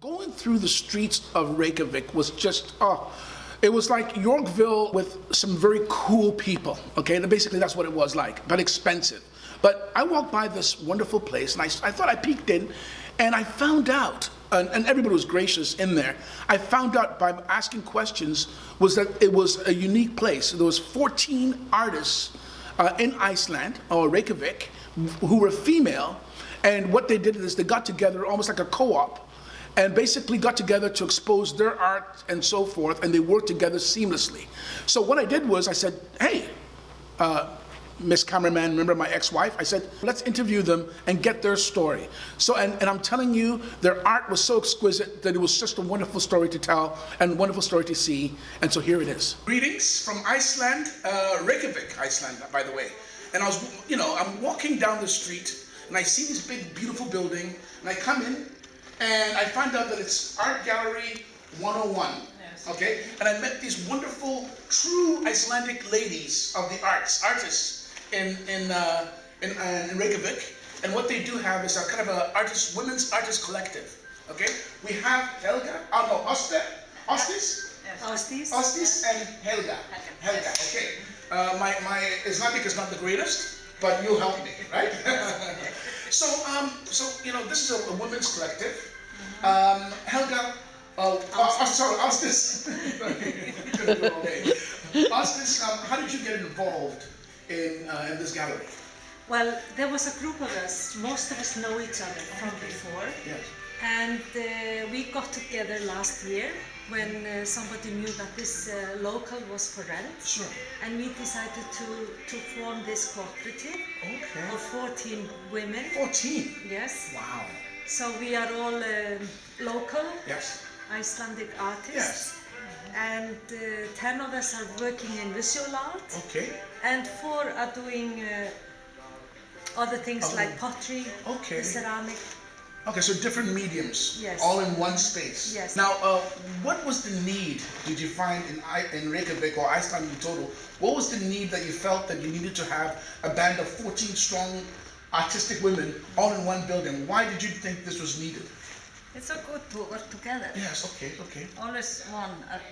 Going through the streets of Reykjavik was just, it was like Yorkville with some very cool people, okay? Basically, that's what it was like, but expensive. But I walked by this wonderful place, and I thought I peeked in, and I found out, and everybody was gracious in there, I found out by asking questions was that it was a unique place. There was 14 artists in Iceland, or Reykjavik, who were female, and what they did is they got together almost like a co-op, and basically got together to expose their art and so forth, and they worked together seamlessly. So what I did was I said, hey, Miss Cameraman, remember my ex-wife? I said, let's interview them and get their story. So, and I'm telling you, their art was so exquisite that it was just a wonderful story to tell and a wonderful story to see. And so here it is. Greetings from Iceland, Reykjavik, Iceland, by the way. And I was, I'm walking down the street and I see this big, beautiful building, and I come in and I find out that it's Art Gallery 101. Yes. Okay? And I met these wonderful, true Icelandic ladies of the artists in Reykjavik. And what they do have is a kind of a women's artist collective. Okay? We have Helga, Ostis? Yes. Ostis and Helga. Helga, okay. My Icelandic is not the greatest, but you'll help me, right? So this is a women's collective. Helga, Ostis. Ostis, how did you get involved in this gallery? Well, there was a group of us. Most of us know each other from before. Yes. And we got together last year when somebody knew that this local was for rent. Sure. And we decided to form this cooperative of 14 women. 14? Yes. Wow. So we are all local, yes, Icelandic artists. Yes. And 10 of us are working in visual art. Okay. And 4 are doing other things like pottery, ceramic. Okay, so different mediums, yes, all in one space. Yes. Now, what was the need did you find in Reykjavik or Iceland in total? What was the need that you felt that you needed to have a band of 14 strong artistic women all in one building? Why did you think this was needed? It's so good to work together. Yes, okay. Always one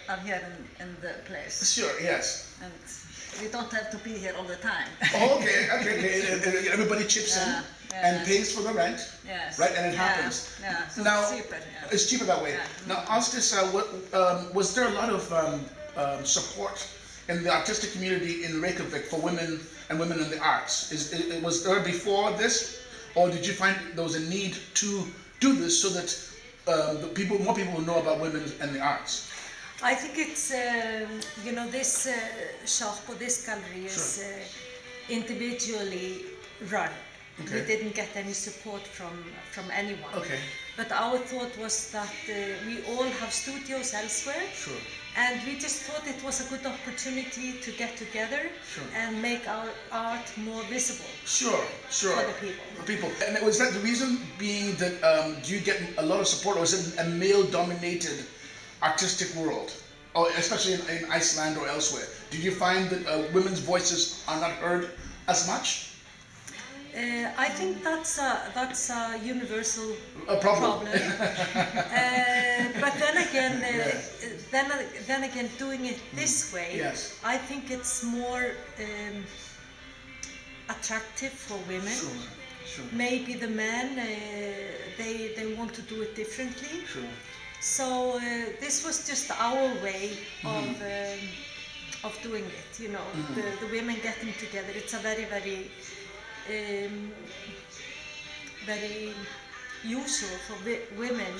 are here in the place. Sure, yes. And we don't have to be here all the time. Okay. Everybody chips in and pays for the rent, yes, right? And it happens. Yeah, so now, it's cheaper. Yeah. It's cheaper that way. Yeah. Now, Ostis, was there a lot of support in the artistic community in Reykjavik for women and women in the arts? Was there before this, or did you find there was a need to do this so that more people will know about women and the arts? I think it's, this shop or this gallery is individually run. Okay. We didn't get any support from anyone. Okay. But our thought was that we all have studios elsewhere. Sure. And we just thought it was a good opportunity to get together and make our art more visible. Sure. For the people. And was that the reason being that do you get a lot of support, or is it a male-dominated artistic world, or especially in Iceland or elsewhere? Did you find that women's voices are not heard as much? I think that's a universal problem. But then again, doing it this way, I think it's more attractive for women. Sure. Maybe the men they want to do it differently. Sure. So this was just our way of doing it. The women getting together. It's a very, very very usual for women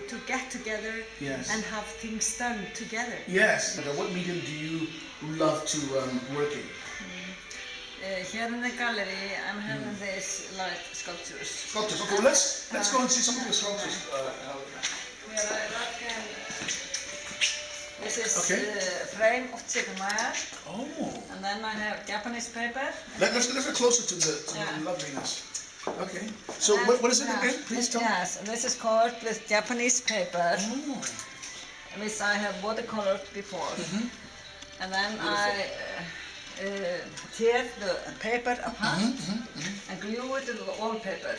to get together and have things done together. Yes. What medium do you love to work in? Here in the gallery, I'm having these light sculptures. Sculptures. Okay, well, let's go and see some of the sculptures. Here I work in. This is frame of chicken wire. Oh. And then I have Japanese paper. Let's get closer to the loveliness. Okay. So what is it again? Please tell me. Yes, and this is colored with Japanese paper, which I have watercolored before. And then I tear the paper apart and glue it to the wallpaper.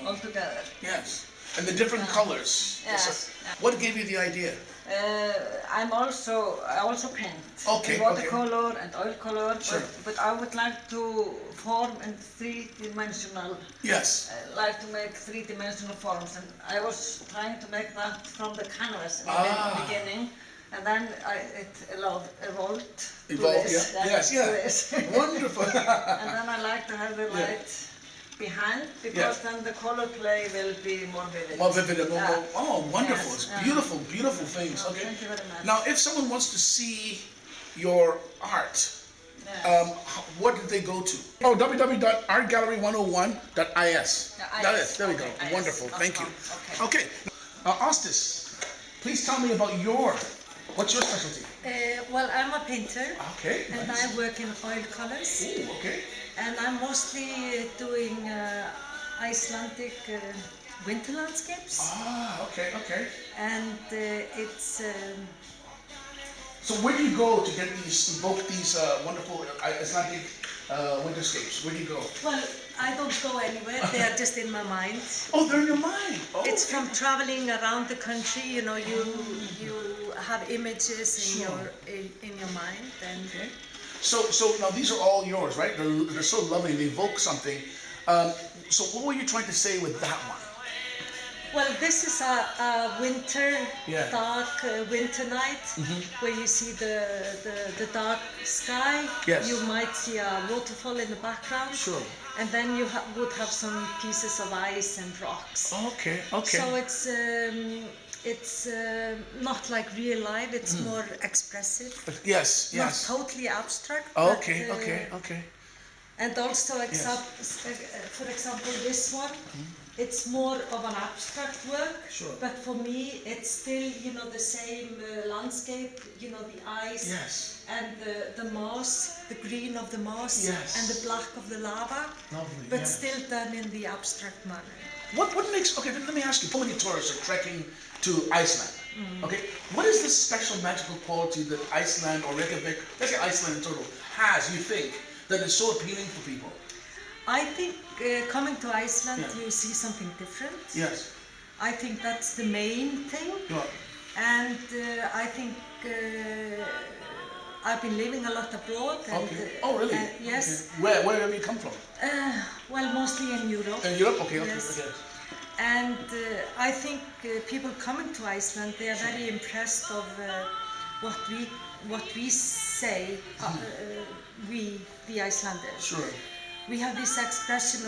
All together. Yes. And the different colors. Yes. What gave you the idea? I also paint. Okay, in watercolor and oil color, Sure. but I would like to form in three-dimensional. Yes. I like to make three-dimensional forms, and I was trying to make that from the canvas in the beginning, and then it evolved. Evolved, to this, yeah. Yes, to yeah. this. Wonderful. And then I like to have the light behind, because then the color play will be more vivid. More vivid and more, oh, wonderful. Yes, It's beautiful, beautiful things. Oh, Okay. thank you very much. Now, if someone wants to see your art, what did they go to? Oh, www.artgallery101.is. That is, there we go. Okay, Wonderful, thank you. Okay. Okay, Ostis, please tell me about what's your specialty? Well, I'm a painter. Okay, And nice. I work in oil colors. Ooh, okay. And I'm mostly doing Icelandic winter landscapes. Okay, okay. And it's So where do you go to evoke these wonderful Icelandic winterscapes? Where do you go? well, I don't go anywhere. They are just in my mind. Oh, they're in your mind. Oh, It's from traveling around the country. You know, you have images in your mind, and okay. So now these are all yours, right? They're so lovely. They evoke something. So what were you trying to say with that one? well, this is a winter, Yeah. dark winter night where you see the dark sky. Yes. You might see a waterfall in the background. Sure. And then you would have some pieces of ice and rocks. Okay, okay. So it's not like real life. It's more expressive. Yes, Not yes. totally abstract. Okay, but, okay. And also, for example, this one, it's more of an abstract work. Sure. But for me, it's still, the same landscape. The ice. Yes. And the moss, the green of the moss. Yes. And the black of the lava. Lovely, But yes. still done in the abstract manner. What makes, okay, let me ask you, so many tourists are trekking to Iceland, okay? What is this special magical quality that Iceland or Reykjavik, let's say Iceland in total, has, you think, that is so appealing for people? I think coming to Iceland, Yeah. you see something different. Yes. I think that's the main thing. Yeah. And I think I've been living a lot abroad. And, Okay. Oh, really? Yes. Okay. Where have you come from? Well, mostly in Europe. In Europe? Okay, okay, Yes. okay. And I think people coming to Iceland, they are very impressed of what we say, we, the Icelanders. Sure. We have this expression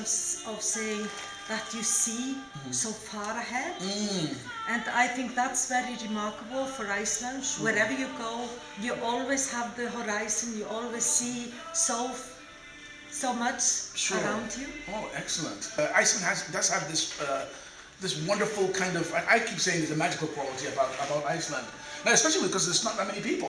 of saying that you see so far ahead. And I think that's very remarkable for Iceland. Sure. Wherever you go, you always have the horizon, you always see so much around you. Oh, excellent. Iceland does have this wonderful kind of, I keep saying there's a magical quality about Iceland. Now, especially because there's not that many people.